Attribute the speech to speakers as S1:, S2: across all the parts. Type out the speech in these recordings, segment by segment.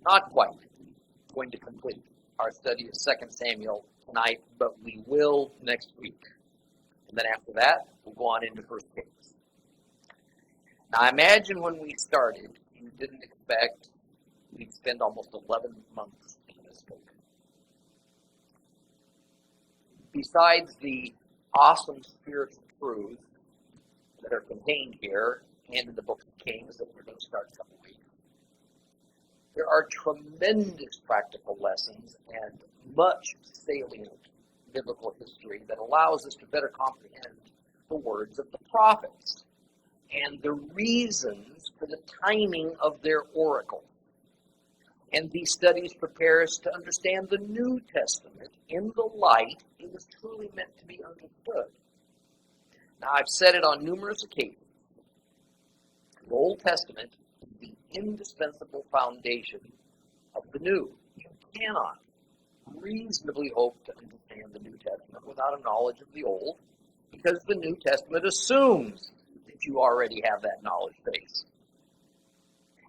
S1: not quite going to complete our study of 2 Samuel tonight, but we will next week. And then after that, we'll go on into 1 Kings. Now, I imagine when we started, you didn't expect we'd spend almost 11 months in this book. Besides the awesome spiritual truths that are contained here and in the book of Kings that we're going to start in a couple weeks, there are tremendous practical lessons and much salient biblical history that allows us to better comprehend the words of the prophets and the reasons for the timing of their oracle. And these studies prepare us to understand the New Testament in the light it was truly meant to be understood. Now, I've said it on numerous occasions. The Old Testament is the indispensable foundation of the New. You cannot reasonably hope to understand the New Testament without a knowledge of the Old, because the New Testament assumes that you already have that knowledge base.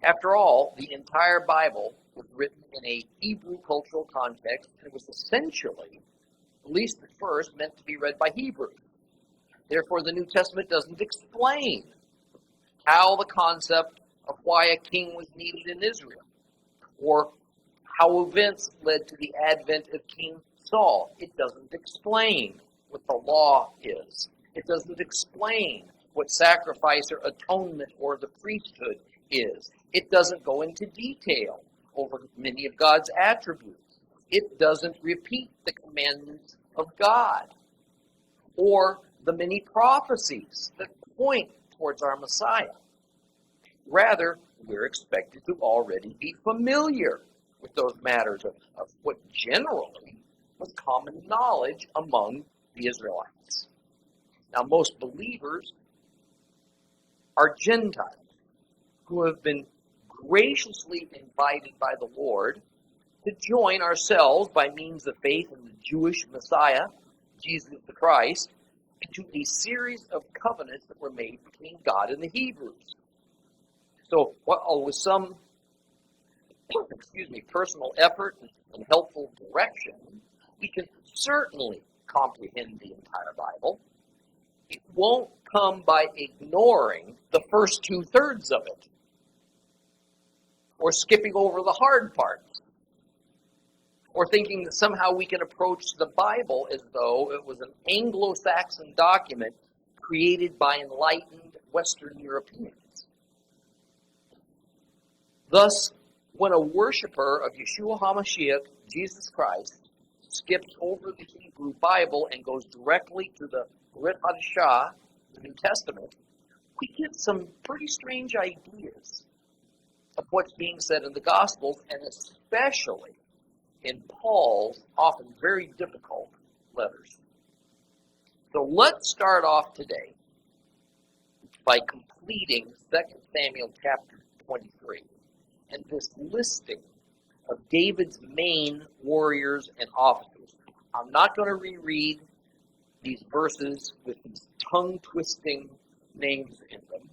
S1: After all, the entire Bible was written in a Hebrew cultural context and was essentially, at least at first, meant to be read by Hebrews. Therefore, the New Testament doesn't explain how the concept of why a king was needed in Israel, or how events led to the advent of King Saul. It doesn't explain what the law is. It doesn't explain what sacrifice or atonement or the priesthood is. It doesn't go into detail over many of God's attributes. It doesn't repeat the commandments of God or the many prophecies that point towards our Messiah. Rather, we're expected to already be familiar with those matters of what generally was common knowledge among the Israelites. Now, most believers are Gentiles who have been graciously invited by the Lord to join ourselves by means of faith in the Jewish Messiah, Jesus the Christ, into a series of covenants that were made between God and the Hebrews. So, with some personal effort and helpful direction, we can certainly comprehend the entire Bible. It won't come by ignoring the first 2/3 of it, or skipping over the hard parts, or thinking that somehow we can approach the Bible as though it was an Anglo-Saxon document created by enlightened Western Europeans. Thus, when a worshiper of Yeshua HaMashiach, Jesus Christ, skips over the Hebrew Bible and goes directly to the Brit Hadashah, the New Testament, we get some pretty strange ideas of what's being said in the Gospels, and especially in Paul's often very difficult letters. So let's start off today by completing 2 Samuel chapter 23 and this listing of David's main warriors and officers. I'm not going to reread these verses with these tongue-twisting names in them,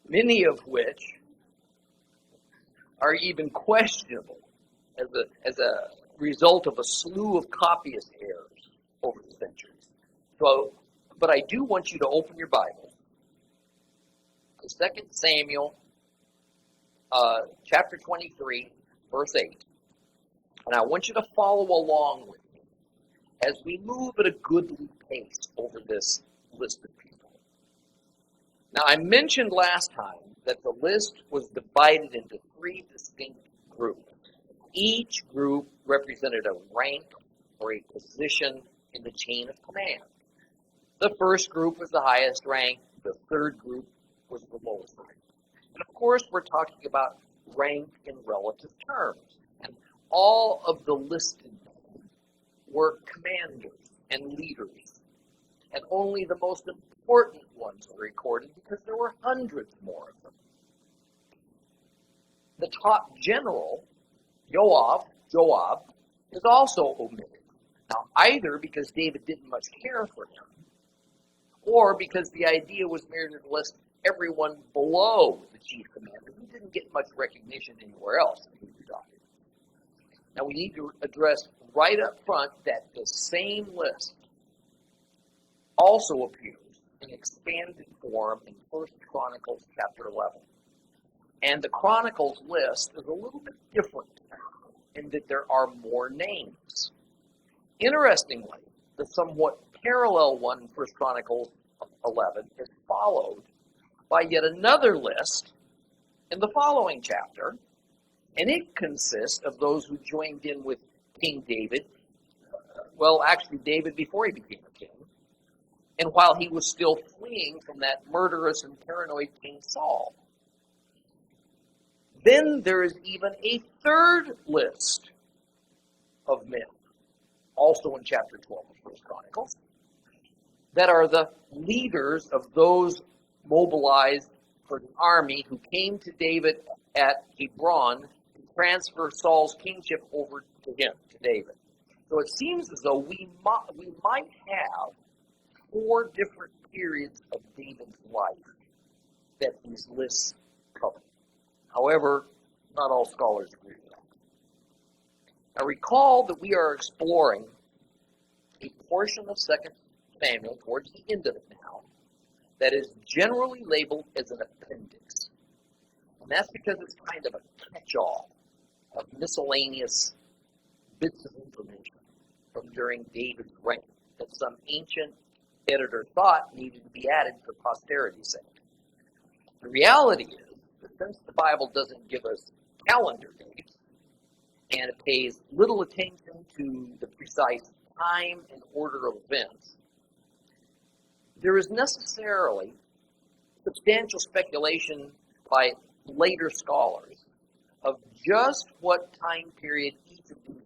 S1: many of which are even questionable as a result of a slew of copyist errors over the centuries. So, but I do want you to open your Bible to 2 Samuel chapter 23, verse 8. And I want you to follow along with me as we move at a goodly pace over this list of people. Now, I mentioned last time that the list was divided into 3 distinct groups. Each group represented a rank or a position in the chain of command. The first group was the highest rank. The third group was the lowest rank. And of course, we're talking about rank in relative terms. And all of the listed men were commanders and leaders. And only the most important ones were recorded because there were hundreds more of them. The top general, Joab, is also omitted. Now, either because David didn't much care for him, or because the idea was merely to list everyone below the chief commander. He didn't get much recognition anywhere else in Hebrew doctrine. Now we need to address right up front that the same list also appears in expanded form in 1 Chronicles chapter 11. And the Chronicles list is a little bit different in that there are more names. Interestingly, the somewhat parallel one in 1 Chronicles 11 is followed by yet another list in the following chapter, and it consists of those who joined in with King David, well, actually David before he became a king, and while he was still fleeing from that murderous and paranoid King Saul. Then there is even a third list of men, also in chapter 12 of 1 Chronicles, that are the leaders of those mobilized for the army who came to David at Hebron to transfer Saul's kingship over to him, to David. So it seems as though we might have 4 different periods of David's life that these lists cover. However, not all scholars agree with that. Now recall that we are exploring a portion of 2 Samuel towards the end of it now that is generally labeled as an appendix. And that's because it's kind of a catch-all of miscellaneous bits of information from during David's reign that some ancient editor thought needed to be added for posterity's sake. The reality is that since the Bible doesn't give us calendar dates, and it pays little attention to the precise time and order of events, there is necessarily substantial speculation by later scholars of just what time period each of these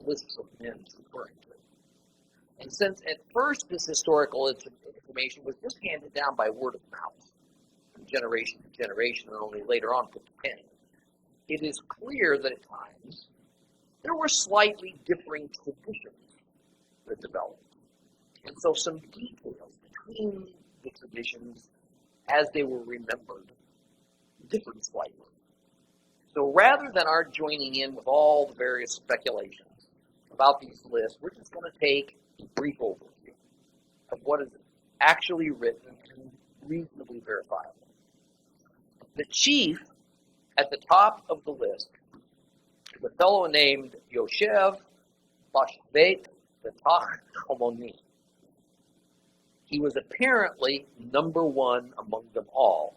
S1: lists of men is referring to. And since at first this historical information was just handed down by word of mouth, from generation to generation, and only later on put to pen, it is clear that at times there were slightly differing traditions that developed. And so some details between the traditions as they were remembered differed slightly. So rather than our joining in with all the various speculations about these lists, we're just going to take a brief overview of what is actually written and reasonably verifiable. The chief at the top of the list is a fellow named Yoshev Bashvet Betach Chomoni. He was apparently number 1 among them all,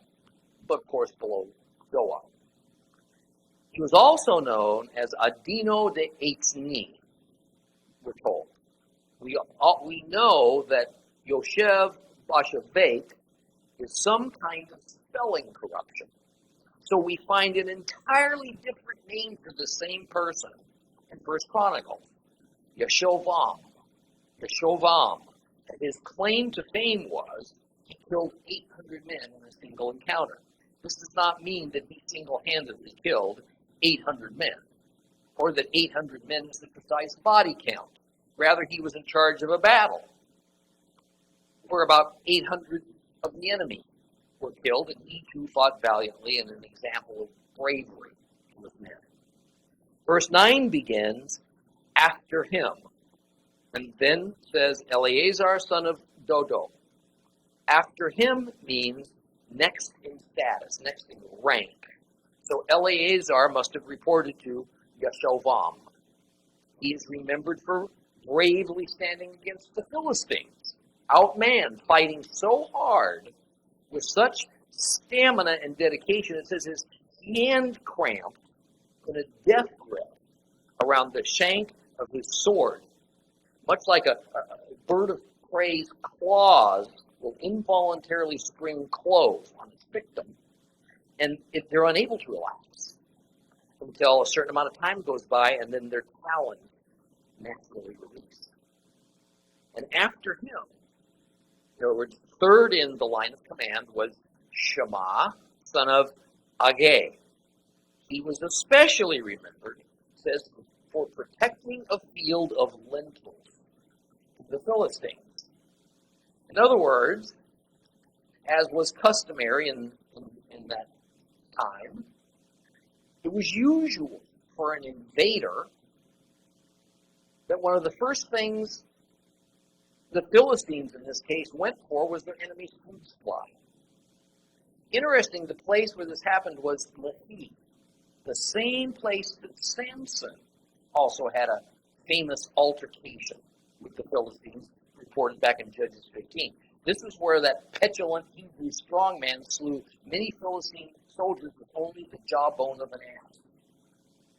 S1: but of course below Joab. He was also known as Adino de Eitzni, we're told. We know that Yoshev Bashavet is some kind of spelling corruption. So we find an entirely different name for the same person in 1 Chronicles, Yeshovam. His claim to fame was he killed 800 men in a single encounter. This does not mean that he single-handedly killed 800 men, or that 800 men is the precise body count. Rather, he was in charge of a battle where about 800 of the enemy were killed, and he too fought valiantly in an example of bravery with men. Verse 9 begins, after him, and then says Eleazar, son of Dodo. After him means next in status, next in rank. So Eleazar must have reported to Yeshovam. He is remembered for bravely standing against the Philistines, outmanned, fighting so hard with such stamina and dedication. It says his hand cramped in a death grip around the shank of his sword. Much like a bird of prey's claws will involuntarily spring close on its victim, and if they're unable to relax until a certain amount of time goes by, and then their talons naturally release. And after him, in other words, third in the line of command was Shema, son of Agay. He was especially remembered, it says, for protecting a field of lentils to the Philistines. In other words, as was customary in that time, it was usual for an invader that one of the first things the Philistines, in this case, went for was their enemy's food supply. Interesting, the place where this happened was Lehi, the same place that Samson also had a famous altercation with the Philistines, reported back in Judges 15. This is where that petulant Hebrew strongman slew many Philistine soldiers with only the jawbone of an ass.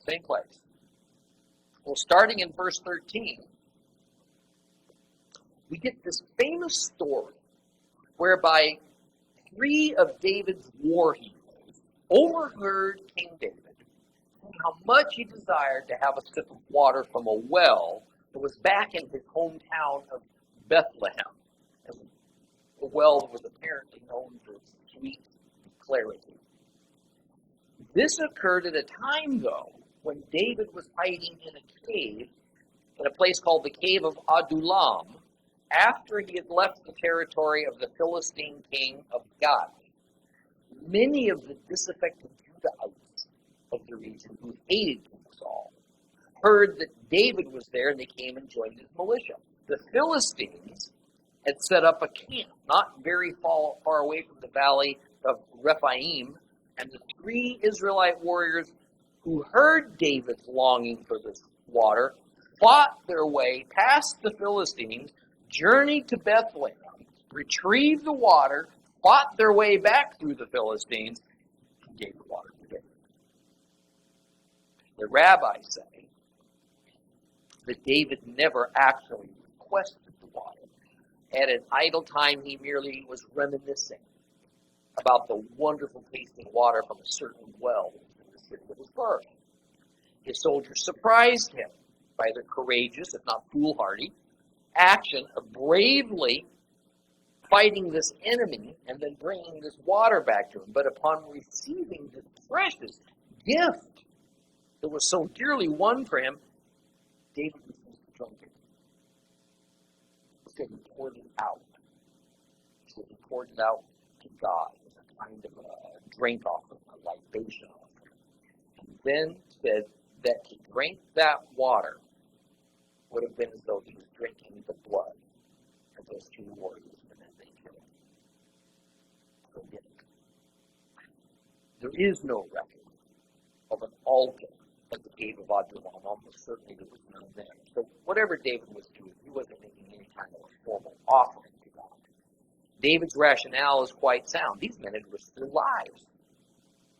S1: Same place. Well, starting in verse 13, we get this famous story whereby 3 of David's war heroes overheard King David how much he desired to have a sip of water from a well that was back in his hometown of Bethlehem, a well that was apparently known for its sweet clarity. This occurred at a time, though, when David was hiding in a cave in a place called the Cave of Adullam, after he had left the territory of the Philistine king of Gath. Many of the disaffected Judahites of the region who hated King Saul heard that David was there, and they came and joined his militia. The Philistines had set up a camp not very far away from the valley of Rephaim, and the 3 Israelite warriors who heard David's longing for this water fought their way past the Philistines, journeyed to Bethlehem, retrieved the water, fought their way back through the Philistines, and gave the water to David. The rabbis say that David never actually requested the water. At an idle time, he merely was reminiscing about the wonderful tasting water from a certain well in the city of his birth. His soldiers surprised him by their courageous, if not foolhardy, action of bravely fighting this enemy and then bringing this water back to him. But upon receiving this precious gift that was so dearly won for him, David refused to drink it. Instead, he poured it out. So he poured it out to God as a kind of a drink offering, a libation offering. And then said that to drink that water would have been as though he was drinking the blood of those 2 warriors and then they killed him. So did it. There is no record of an altar at the Cave of Adullam. Almost certainly there was none there. So whatever David was doing, he wasn't making any kind of a formal offering to God. David's rationale is quite sound. These men had risked their lives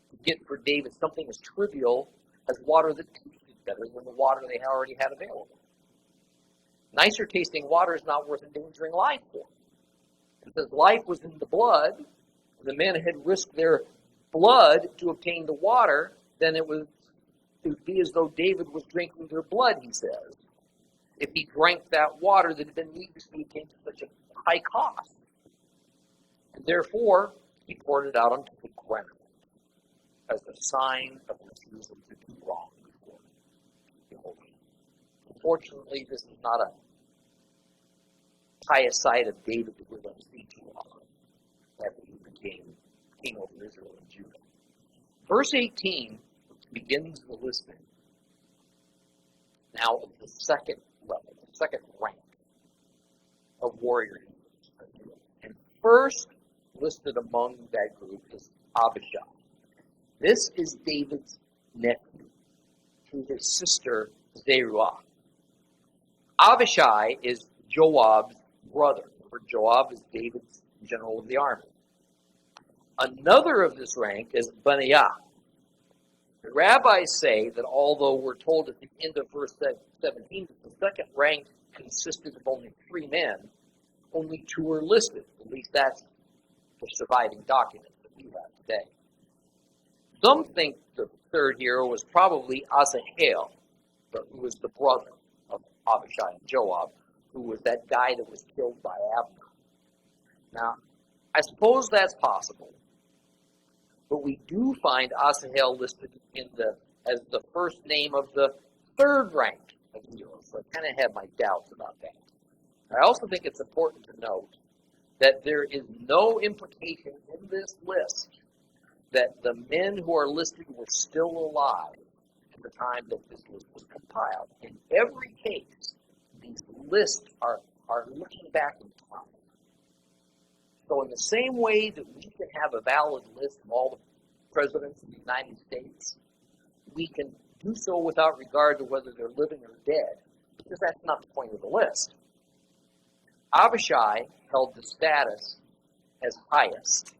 S1: to get for David something as trivial as water that tasted better than the water they already had available. Nicer tasting water is not worth endangering life for. Because life was in the blood, the men had risked their blood to obtain the water, then it would be as though David was drinking their blood, he says, if he drank that water that had been needlessly obtained at such a high cost. And therefore, he poured it out onto the ground as a sign of refusal to do wrong before Jehovah. Unfortunately, this is not a pious side of David that we're going to see too often after he became king over Israel and Judah. Verse 18 begins the listing now of the second level, the second rank of warrior heroes. And first listed among that group is Abishai. This is David's nephew to his sister Zeruiah. Abishai is Joab's brother. Remember, Joab is David's general of the army. Another of this rank is Benaiah. The rabbis say that although we're told at the end of verse 17 that the second rank consisted of only 3 men, only 2 are listed. At least that's the surviving document that we have today. Some think the third hero was probably Asahel, who was the brother of Abishai and Joab, who was that guy that was killed by Abner. Now, I suppose that's possible, but we do find Asahel listed as the first name of the third rank of heroes, so I kind of have my doubts about that. I also think it's important to note that there is no implication in this list that the men who are listed were still alive at the time that this list was compiled. In every case, these lists are looking back in time. So in the same way that we can have a valid list of all the presidents of the United States, we can do so without regard to whether they're living or dead, because that's not the point of the list. Abishai held the status as highest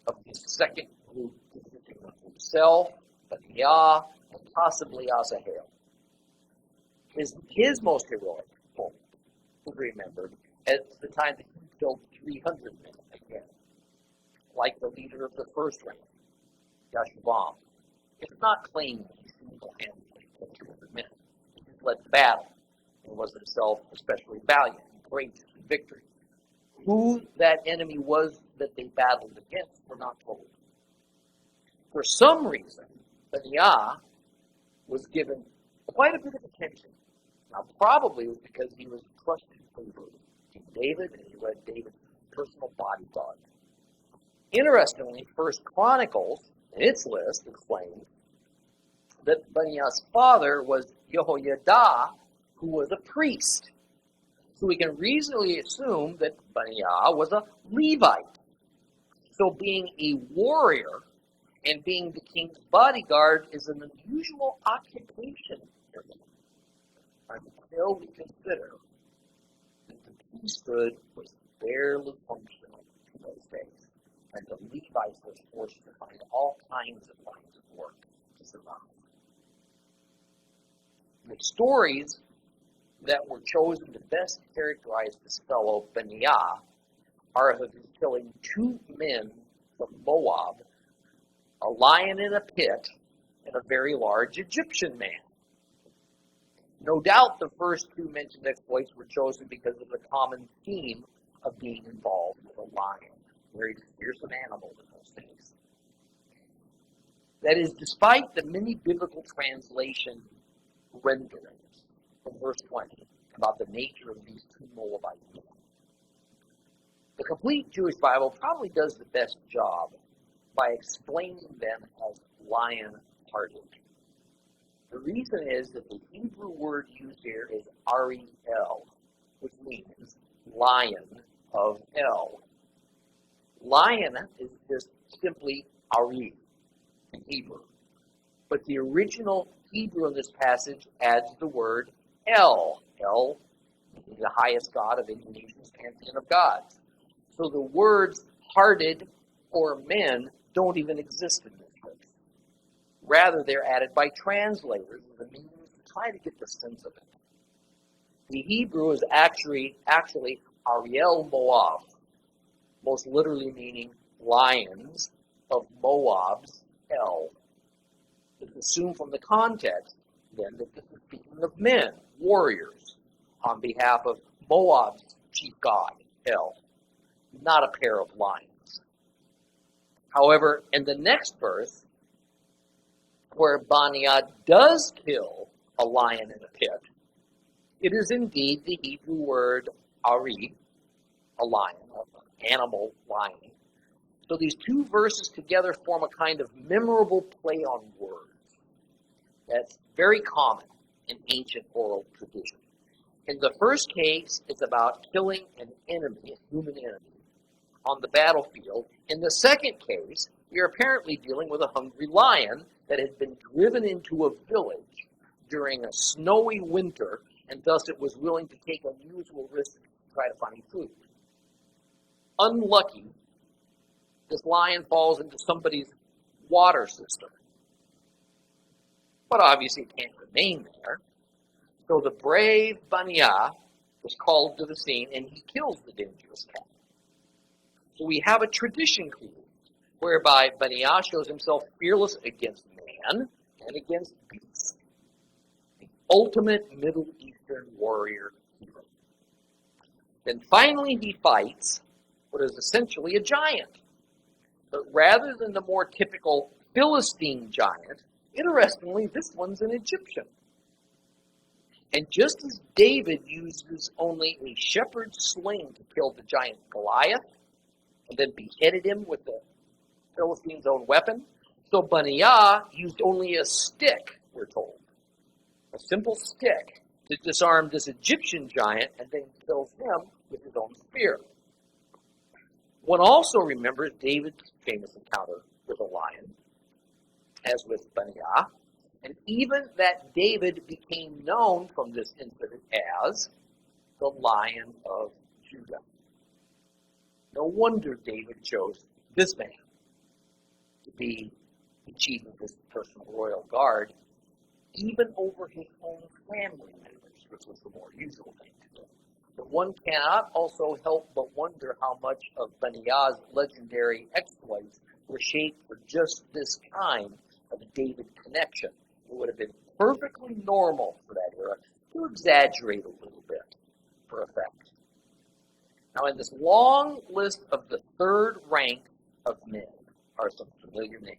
S1: of the second group, consisting of himself, Benaiah, and possibly Asahel. His most heroic moment was remembered at the time that he killed 300 men again, like the leader of the first reign, Yashuvam. It's not claimed that he single-handedly killed 300 men. He led the battle and was himself especially valiant and courageous in victory. Who that enemy was that they battled against were not told. For some reason, Benaiah was given quite a bit of attention. Now, probably it was because he was a trusted favorite to David, and he led David's personal bodyguard. Interestingly, First Chronicles, in its list, explains that Benaiah's father was Jehoiada, who was a priest. So we can reasonably assume that Benaiah was a Levite. So being a warrior and being the king's bodyguard is an unusual occupation for him, until we consider that the priesthood was barely functional in those days, and the Levites were forced to find all kinds of lines of work to survive. The stories that were chosen to best characterize this fellow Benaiah are of his killing 2 men from Moab, a lion in a pit, and a very large Egyptian man. No doubt the first 2 mentioned exploits were chosen because of the common theme of being involved with a lion, a very fearsome animal in those days. That is, despite the many biblical translation renderings from verse 20 about the nature of these 2 Moabite men, the complete Jewish Bible probably does the best job by explaining them as lion-hearted. The reason is that the Hebrew word used here is Ariel, which means lion of El. Lion is just simply Ari in Hebrew. But the original Hebrew in this passage adds the word El. El is the highest god of any nation's pantheon of gods. So the words hearted or men don't even exist in this verse. Rather, they're added by translators as a means to try to get the sense of it. The Hebrew is actually Ariel Moab, most literally meaning lions of Moab's El. It's assumed from the context, then, that this is speaking of men, warriors, on behalf of Moab's chief god, El, not a pair of lions. However, in the next verse, where Benaiah does kill a lion in a pit, it is indeed the Hebrew word Ari, a lion, an animal lion. So these 2 verses together form a kind of memorable play on words that's very common in ancient oral tradition. In the first case, it's about killing an enemy, a human enemy, on the battlefield. In the second case, we are apparently dealing with a hungry lion that had been driven into a village during a snowy winter, and thus it was willing to take unusual risks to try to find food. Unlucky, this lion falls into somebody's water system. But obviously it can't remain there. So the brave Benaiah was called to the scene, and he kills the dangerous cat. So we have a tradition created whereby Benaiah shows himself fearless against man and against beast. The ultimate Middle Eastern warrior hero. Then finally he fights what is essentially a giant. But rather than the more typical Philistine giant, interestingly, this one's an Egyptian. And just as David uses only a shepherd's sling to kill the giant Goliath, and then beheaded him with the Philistines' own weapon, so Benaiah used only a stick, we're told. A simple stick to disarm this Egyptian giant and then kills him with his own spear. One also remembers David's famous encounter with a lion, as with Benaiah, and even that David became known from this incident as the Lion of Judah. No wonder David chose this man to be the chief of his personal royal guard, even over his own family members, which was the more usual thing to do. But one cannot also help but wonder how much of Benaiah's legendary exploits were shaped for just this kind of a David connection. It would have been perfectly normal for that era to exaggerate a little bit for effect. Now, in this long list of the third rank of men are some familiar names.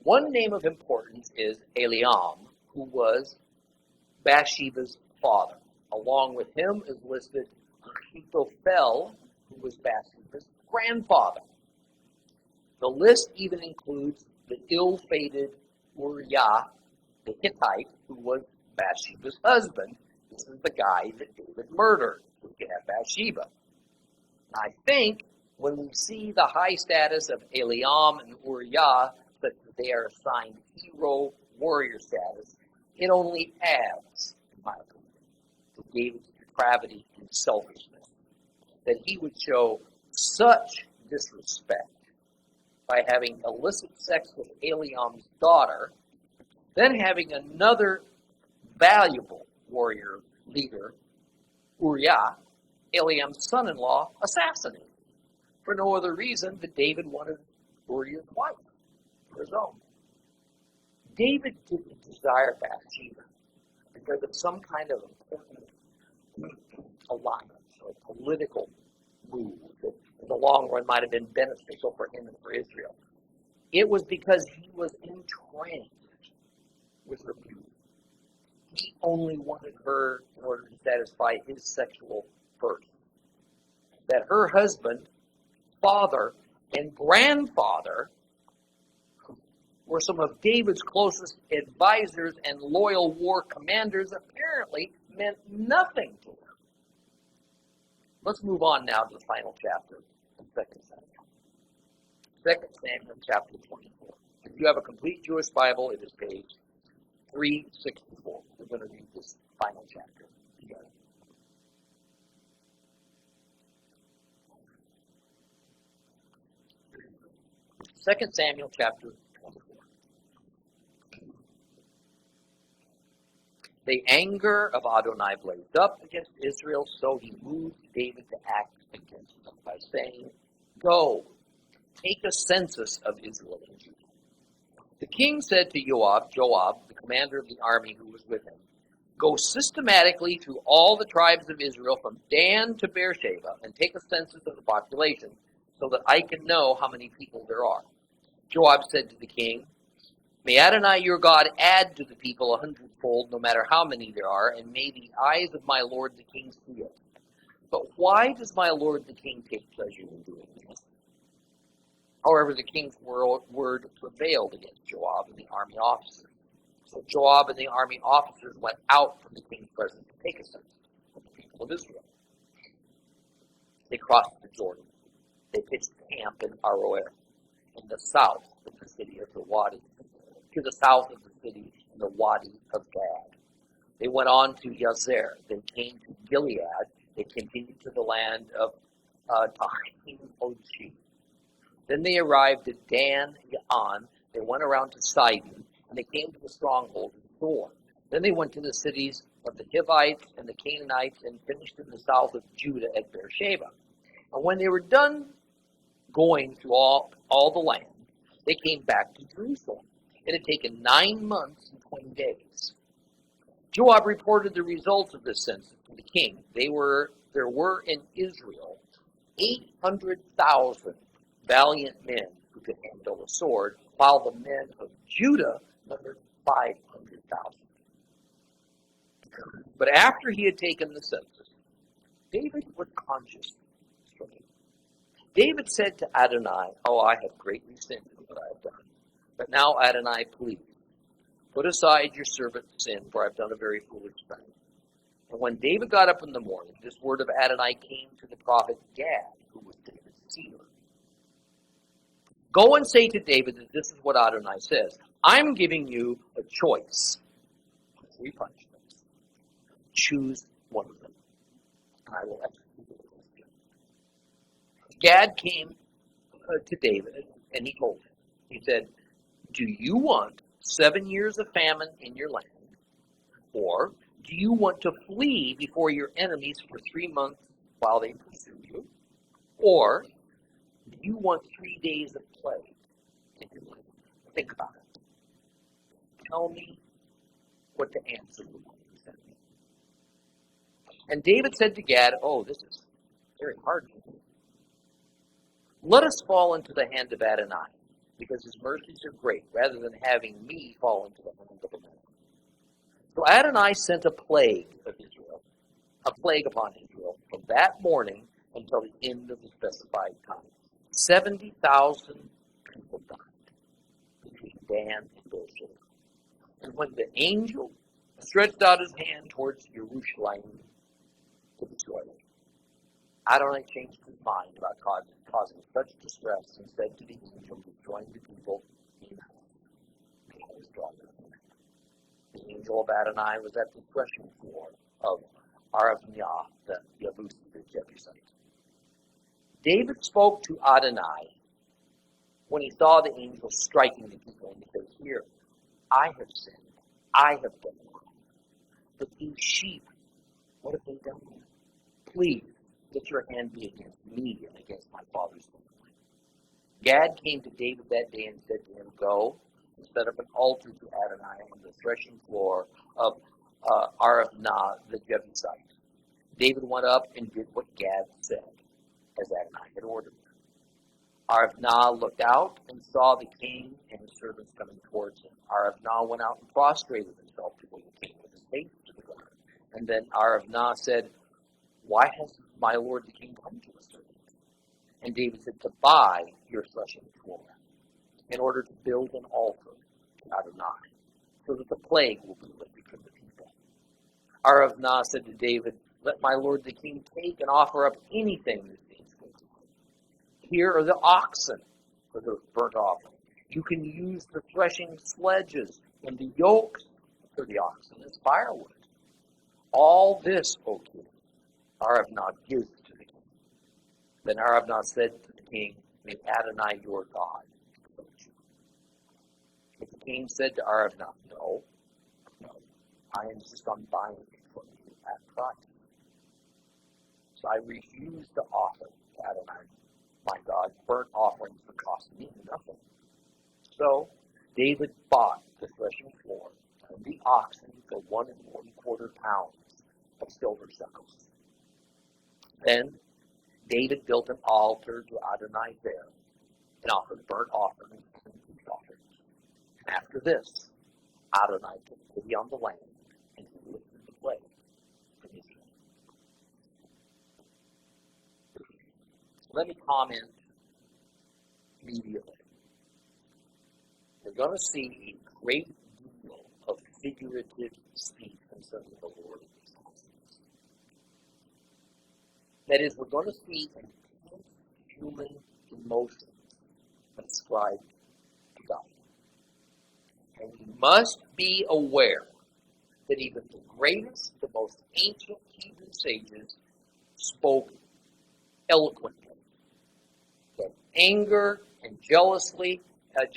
S1: One name of importance is Eliam, who was Bathsheba's father. Along with him is listed Ahithophel, who was Bathsheba's grandfather. The list even includes the ill-fated Uriah the Hittite, who was Bathsheba's husband. This is the guy that David murdered, who could have Bathsheba. I think when we see the high status of Eliam and Uriah, that they are assigned hero warrior status, it only adds, in my opinion, to David's depravity and selfishness, that he would show such disrespect by having illicit sex with Eliam's daughter, then having another valuable warrior leader, Uriah, Eliam's son-in-law, assassinated, for no other reason than David wanted Uriah's wife for his own. David didn't desire Bathsheba because of some kind of important alliance or political move that in the long run might have been beneficial for him and for Israel. It was because he was entranced with her beauty. He only wanted her in order to satisfy his sexual thirst. That her husband, father, and grandfather were some of David's closest advisors and loyal war commanders apparently meant nothing to him. Let's move on now to the final chapter of 2 Samuel. 2 Samuel chapter 24. If you have a complete Jewish Bible, it is page 364. We're going to read this final chapter together. Second Samuel chapter 24. The anger of Adonai blazed up against Israel, so he moved David to act against them by saying, "Go, take a census of Israel and Judah." The king said to Joab, the commander of the army who was with him, "Go systematically through all the tribes of Israel from Dan to Beersheba and take a census of the population so that I can know how many people there are." Joab said to the king, "May Adonai your God add to the people 100-fold, no matter how many there are, and may the eyes of my lord the king see it. But why does my lord the king take pleasure in doing this?" However, the king's word prevailed against Joab and the army officers. So Joab and the army officers went out from the king's presence to take a census of the people of Israel. They crossed the Jordan. They pitched camp in Aroer, in the south of the city of the Wadi, to the south of the city in the Wadi of Gad. They went on to Yazer. They came to Gilead. They continued to the land of Tahim-Ochi. Then they arrived at Dan Ya'an. They went around to Sidon, and they came to the stronghold of Thor. Then they went to the cities of the Hivites and the Canaanites and finished in the south of Judah at Beersheba. And when they were done going through all the land, they came back to Jerusalem. It had taken 9 months and 20 days. Joab reported the results of this census to the king. There were in Israel 800,000 valiant men who could handle a sword, while the men of Judah numbered 500,000. But after he had taken the census, David was conscious. David said to Adonai, "Oh, I have greatly sinned in what I have done. But now, Adonai, please, put aside your servant's sin, for I have done a very foolish thing." And when David got up in the morning, this word of Adonai came to the prophet Gad, who was David's seer. "Go and say to David that this is what Adonai says. I'm giving you a choice. 3 punishments. Choose one of them, and I will execute it." Gad came to David, and he told him, he said, "Do you want 7 years of famine in your land? Or do you want to flee before your enemies for 3 months while they pursue you? Or do you want 3 days of plague in your land?" Think about it. Tell me what to answer the one who sent me. And David said to Gad, "Oh, this is very hard for me. Let us fall into the hand of Adonai, because his mercies are great, rather than having me fall into the hand of a man." So Adonai sent a plague upon Israel, from that morning until the end of the specified time. 70,000 people died between Dan and Beersheba. And when the angel stretched out his hand towards Jerusalem to destroy it, Adonai changed his mind about causing such distress and said to the angel who joined the people, the angel of Adonai was at the threshing floor of Arabiah, the Jebusite. David spoke to Adonai when he saw the angel striking the people, and he said, "Here, I have sinned. I have done wrong. But these sheep, what have they done? Please, let your hand be against me and against my father's family." Gad came to David that day and said to him, "Go and set up an altar to Adonai on the threshing floor of Arabiah the Jebusite." David went up and did what Gad said, as Adonai had ordered. Arabiah looked out and saw the king and his servants coming towards him. Arabiah went out and prostrated himself before the king with his face to the ground. And then Arabiah said, "Why has my lord the king come to us?" And David said, "To buy your threshing floor, in order to build an altar to Adonai, so that the plague will be lifted from the people." Arabiah said to David, "Let my lord the king take and offer up anything that seems good to him. Here are the oxen for the burnt offering. You can use the threshing sledges and the yokes for the oxen as firewood. All this, O king, Arabiah gives to the king." Then Arabiah said to the king, "May Adonai your God approach you." But the king said to Arabiah, No, I insist on buying it from you at price. So I refuse to offer to Adonai, my God, burnt offerings that cost me nothing." So David bought the threshing floor and the oxen for 1¼ pounds of silver shekels. Then David built an altar to Adonai there and offered burnt offerings and peace offerings. And after this, Adonai took pity on the land and he lifted the plague from Israel. Let me comment immediately. We're going to see a great deal of figurative speech concerning the Lord in these passages. That is, we're going to see intense human emotions ascribed to God. And we must be aware that even the greatest, the most ancient Hebrew sages spoke eloquently. That anger and jealousy and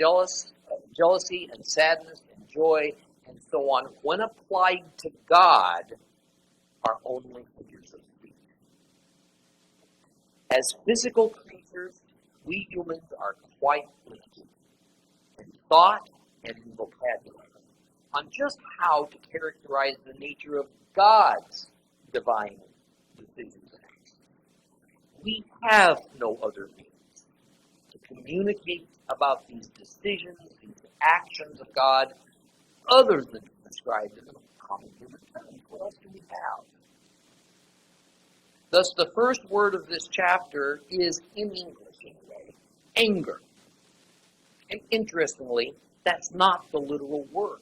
S1: sadness and joy and so on, when applied to God, are only figures of speech. As physical creatures, we humans are quite limited in thought and in vocabulary on just how to characterize the nature of God's divine decisions and actions. We have no other means to communicate about these decisions, these actions of God, other than described in a common human term. What else do we have? Thus, the first word of this chapter is, in English anyway, anger. And interestingly, that's not the literal word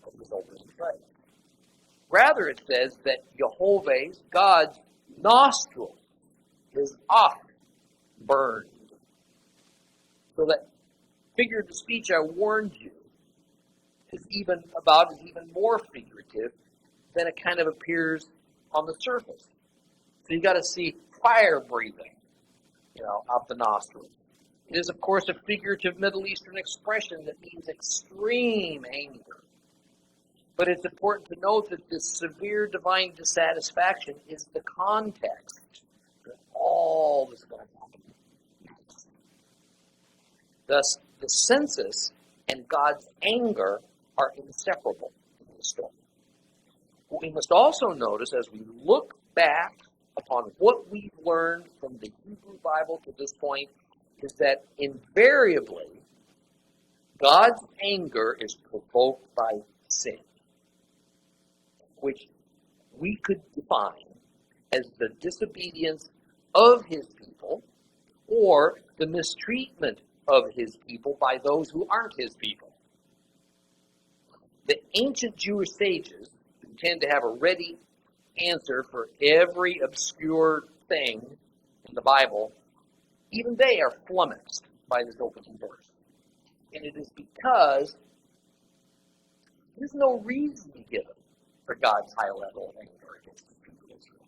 S1: that was over in phrase. Rather, it says that Jehovah's, God's nostril, is off, burned. So that figure of speech I warned you is even more figurative than it kind of appears on the surface. So you got to see fire breathing, out the nostrils. It is, of course, a figurative Middle Eastern expression that means extreme anger. But it's important to note that this severe divine dissatisfaction is the context for all that's going to happen next. Thus, the census and God's anger are inseparable in the story. What we must also notice as we look back upon what we've learned from the Hebrew Bible to this point is that invariably God's anger is provoked by sin, which we could define as the disobedience of his people or the mistreatment of his people by those who aren't his people. The ancient Jewish sages, who tend to have a ready answer for every obscure thing in the Bible, even they are flummoxed by this opening verse. And it is because there's no reason given for God's high level of anger against the people of Israel.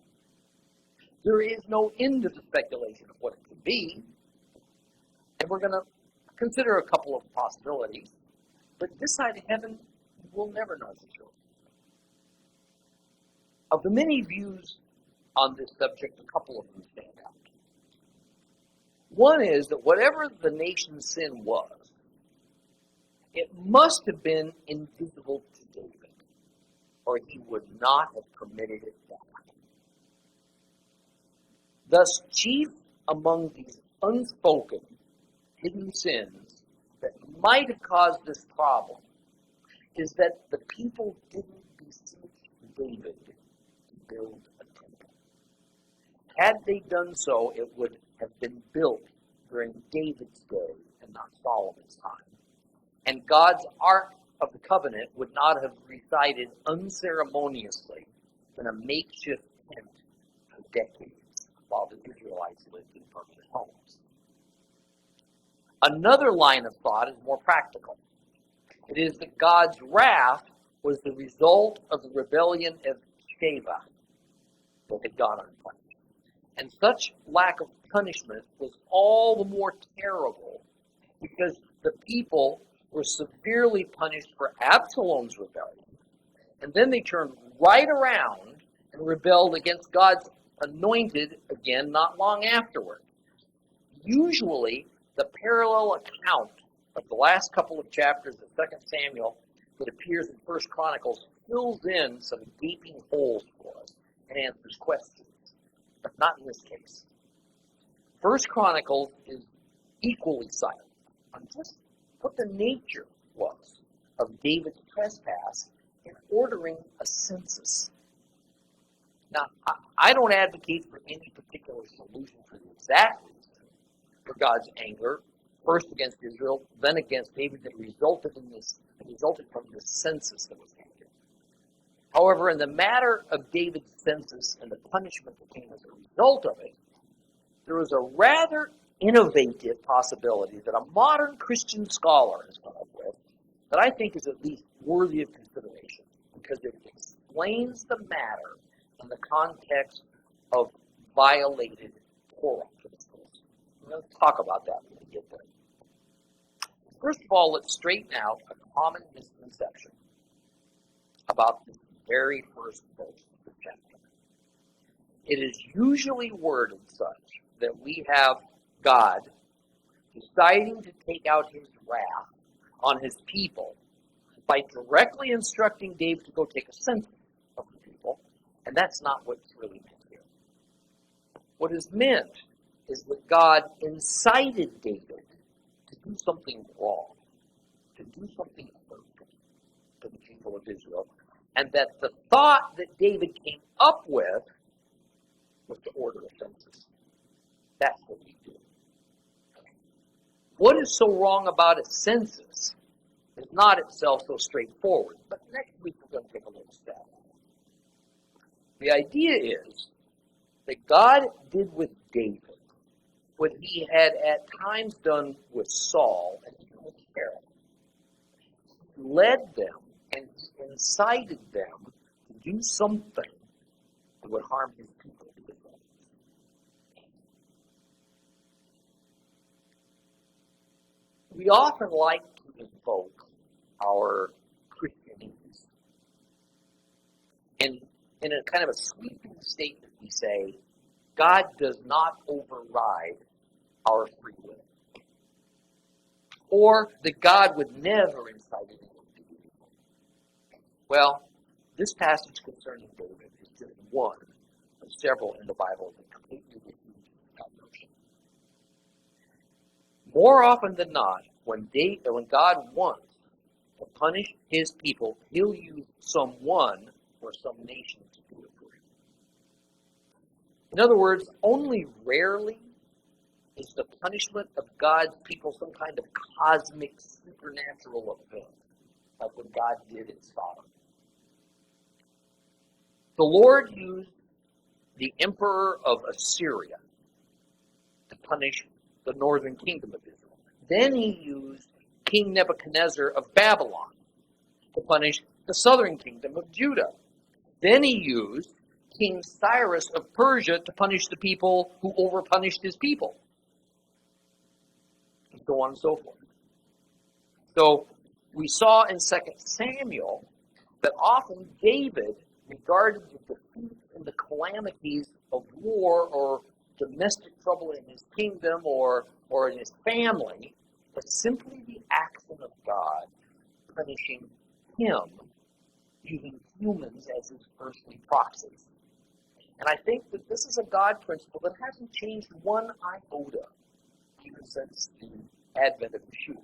S1: There is no end to the speculation of what it could be. And we're going to consider a couple of possibilities. But this side of heaven, we'll never know for sure. Of the many views on this subject, a couple of them stand out. One is that whatever the nation's sin was, it must have been invisible to David, or he would not have permitted it to happen. Thus, chief among these unspoken, hidden sins that might have caused this problem is that the people didn't beseech David to build a temple. Had they done so, it would have been built during David's day and not Solomon's time. And God's Ark of the Covenant would not have resided unceremoniously in a makeshift tent for decades while the Israelites lived in permanent homes. Another line of thought is more practical. It is that God's wrath was the result of the rebellion of Sheva that had gone unpunished. And such lack of punishment was all the more terrible because the people were severely punished for Absalom's rebellion, and then they turned right around and rebelled against God's anointed again not long afterward. Usually, the parallel account of the last couple of chapters of 2 Samuel that appears in 1 Chronicles fills in some gaping holes for us and answers questions, but not in this case. 1 Chronicles is equally silent on just what the nature was of David's trespass in ordering a census. Now, I don't advocate for any particular solution for the exact reason for God's anger, first against Israel, then against David, that resulted from this census that was taken. However, in the matter of David's census and the punishment that came as a result of it, there was a rather innovative possibility that a modern Christian scholar has come up with that I think is at least worthy of consideration because it explains the matter in the context of violated Torah principles. We're going to talk about that when we get there. First of all, let's straighten out a common misconception about the very first verse of the chapter. It is usually worded such that we have God deciding to take out his wrath on his people by directly instructing David to go take a census of the people, and that's not what's really meant here. What is meant is that God incited David to do something wrong, to do something hurtful to the people of Israel, and that the thought that David came up with was to order a census. That's what we do. What is so wrong about a census is not itself so straightforward. But next week we're going to take a little step. The idea is that God did with David what he had at times done with Saul and even with Pharaoh. He led them and he incited them to do something that would harm his people. We often like to invoke our Christianese. And in a kind of a sweeping statement, we say, God does not override our free will. Or that God would never incite anyone to do evil. Well, this passage concerning David is just one of several in the Bible that completely refute that notion. More often than not, when God wants to punish his people, he'll use someone or some nation to do it for him. In other words, only rarely is the punishment of God's people some kind of cosmic supernatural event, like what God did in Sodom. The Lord used the emperor of Assyria to punish the northern kingdom of Israel. Then he used King Nebuchadnezzar of Babylon to punish the southern kingdom of Judah. Then he used King Cyrus of Persia to punish the people who overpunished his people. And so on and so forth. So we saw in 2 Samuel that often David regarded the defeat and the calamities of war or domestic trouble in his kingdom or in his family as simply the action of God punishing him using humans as his earthly proxies. And I think that this is a God principle that hasn't changed one iota even since the advent of Yeshua.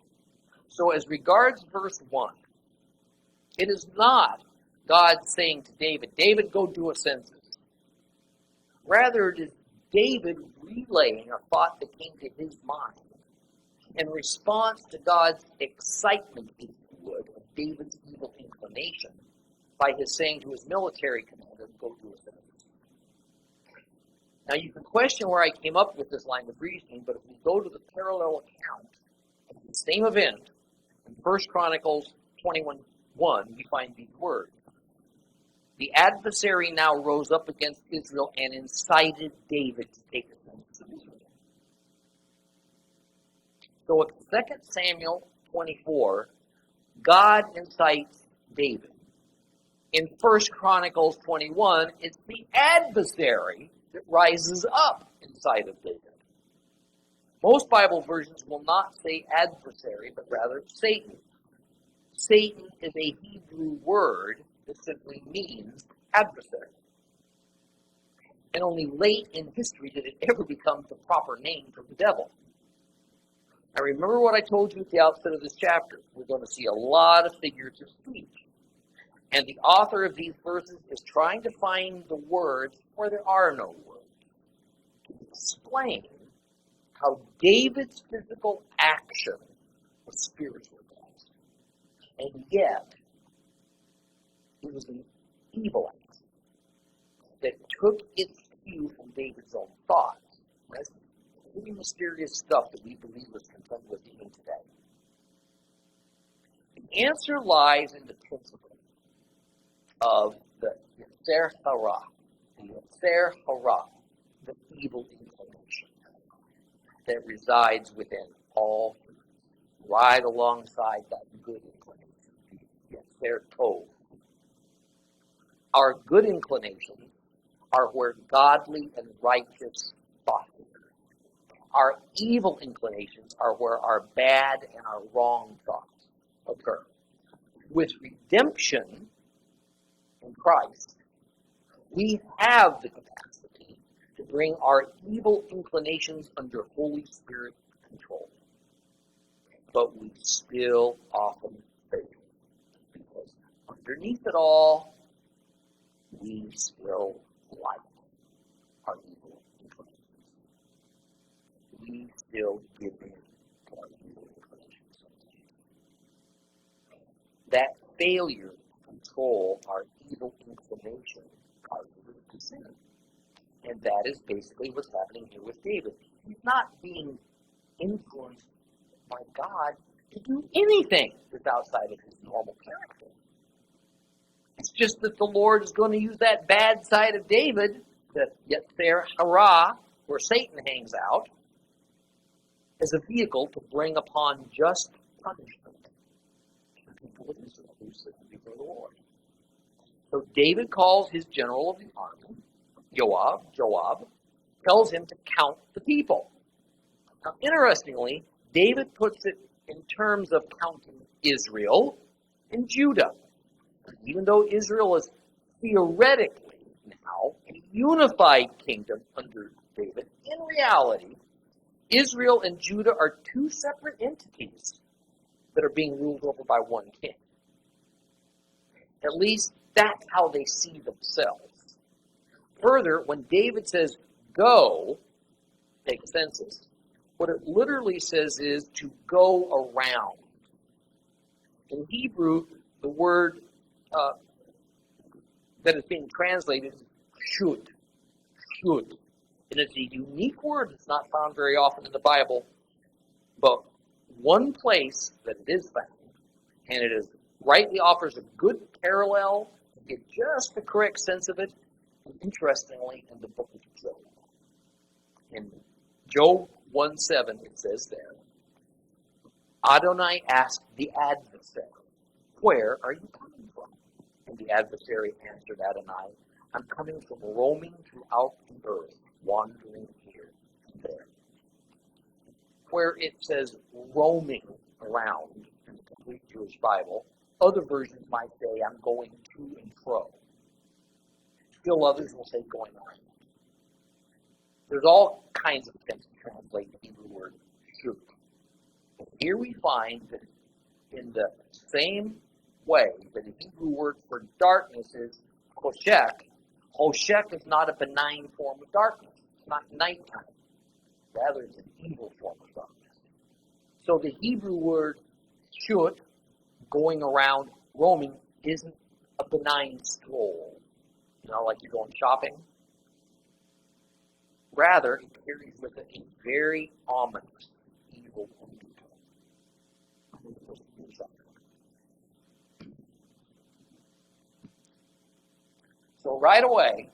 S1: So as regards verse 1, it is not God saying to David, David, go do a census. Rather, it is David relaying a thought that came to his mind in response to God's excitement, if you would, of David's evil inclination by his saying to his military commander, go do a census. Now, you can question where I came up with this line of reasoning, but if we go to the parallel account of the same event in 1 Chronicles 21:1, we find these words. The adversary now rose up against Israel and incited David to take the census of Israel. So in 2 Samuel 24, God incites David. In 1 Chronicles 21, it's the adversary that rises up inside of David. Most Bible versions will not say adversary, but rather Satan. Satan is a Hebrew word that simply means adversary. And only late in history did it ever become the proper name for the devil. Now remember what I told you at the outset of this chapter. We're going to see a lot of figurative speech. And the author of these verses is trying to find the words where there are no words to explain how David's physical action was spiritual. And yet, it was an evil act that took its cue from David's own thoughts. That's really mysterious stuff that we believers contend with even today. The answer lies in the principle of the Yetzer Hara, the evil inclination that resides within all humans, right alongside that good inclination, the Yetzer Tov. Our good inclinations are where godly and righteous thoughts occur. Our evil inclinations are where our bad and our wrong thoughts occur. With redemption in Christ, we have the capacity to bring our evil inclinations under Holy Spirit control. But we still often fail. Because underneath it all, we still like our evil inclinations. We still give in to our evil inclinations. That failure to control our evil inclination causes us to sin. And that is basically what's happening here with David. He's not being influenced by God to do anything that's outside of his normal character. It's just that the Lord is going to use that bad side of David, that Yetzer Hara, where Satan hangs out, as a vehicle to bring upon just punishment to the people of Israel who sit before the Lord. So David calls his general of the army, Joab, tells him to count the people. Now, interestingly, David puts it in terms of counting Israel and Judah. Even though Israel is theoretically now a unified kingdom under David, in reality, Israel and Judah are two separate entities that are being ruled over by one king. At least that's how they see themselves. Further, when David says, go, take a census, what it literally says is to go around. In Hebrew, the word that is being translated is should. And it's a unique word that's not found very often in the Bible, but one place that it is found, and it is rightly offers a good parallel to get just the correct sense of it, interestingly, in the book of Job. In Job 1:7, it says there, Adonai asked the adversary, where are you coming from? And the adversary answered Adonai, I'm coming from roaming throughout the earth, wandering here and there. Where it says roaming around in the complete Jewish Bible, other versions might say I'm going to and fro. Still others will say going around. There's all kinds of things to translate the Hebrew word shoot. And here we find that in the same way that the Hebrew word for darkness is choshek. Choshek is not a benign form of darkness. It's not nighttime. Rather, it's an evil form of darkness. So the Hebrew word shoot, going around, roaming, isn't a benign stroll. You know, like you're going shopping. Rather, it carries with it a very ominous, evil undertone. So right away,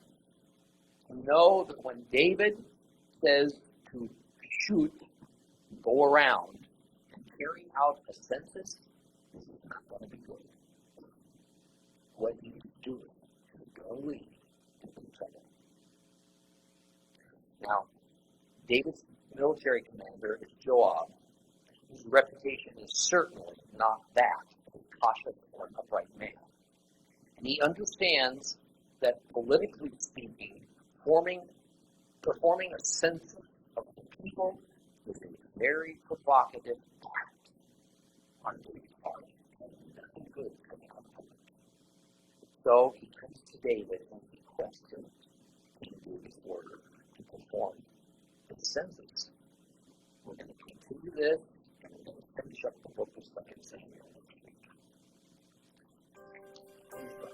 S1: we know that when David says to shoot, go around, and carry out a census, this is not going to be good. What he's doing is going to lead to trouble. Now, David's military commander is Joab, whose reputation is certainly not that of a cautious or an upright man. And he understands that, politically speaking, performing a census of the people is a very provocative act on David's part. Nothing good is going to come from it. So he comes to David and requests him to do his order to perform the census. We're going to continue this, and we're going to finish up the book of 2 Samuel next week. Please pray.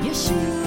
S2: Yeshua.